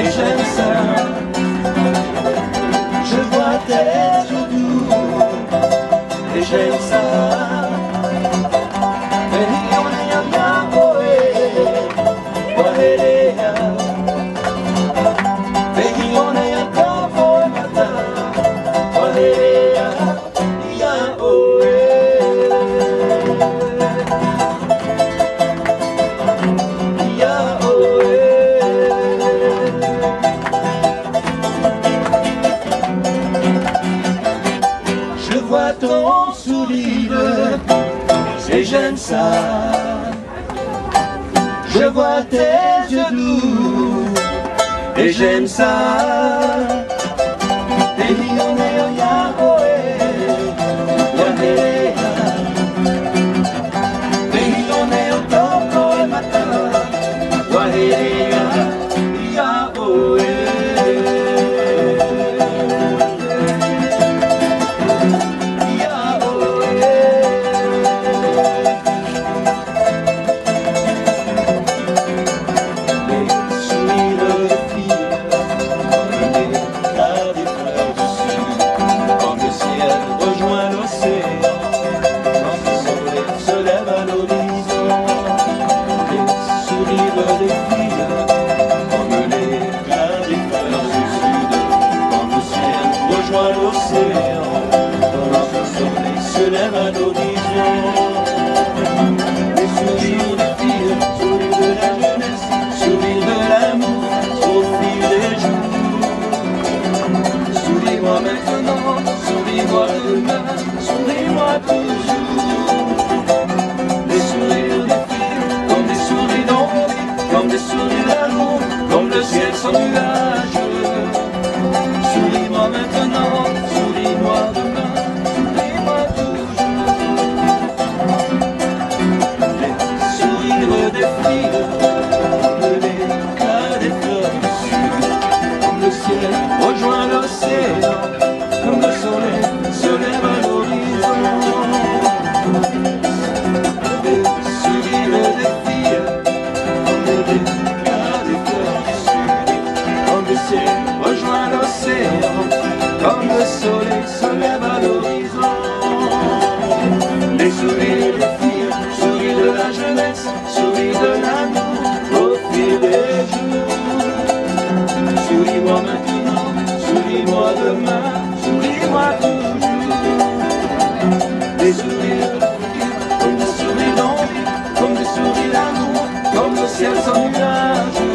et j'aime ça. Je vois tes yeux doux et j'aime ça. Je vois ton sourire et j'aime ça. Je vois tes yeux doux et j'aime ça. Se lève à l'horizon. Les sourires des filles, sourires de la jeunesse, sourires de l'amour au fil des jours. Souris-moi maintenant, souris-moi demain, souris-moi toujours. Les sourires des filles, comme des souris d'envie, comme des souris d'amour, comme le ciel sans nuage. Souris-moi maintenant, souris-moi demain. Rejoins l'océan, comme le soleil se lève à l'horizon. Les sourires des filles, comme le déclin des fleurs du sud. Comme le ciel rejoint l'océan, comme le soleil se lève à l'horizon. Les sourires des filles, sourires de la jeunesse, sourires de l'amour au fil des jours. Souris-moi maintenant, souris-moi demain, souris-moi toujours. Des sourires de filles, comme des souris d'envie, comme des souris d'amour, comme le ciel sans nuage.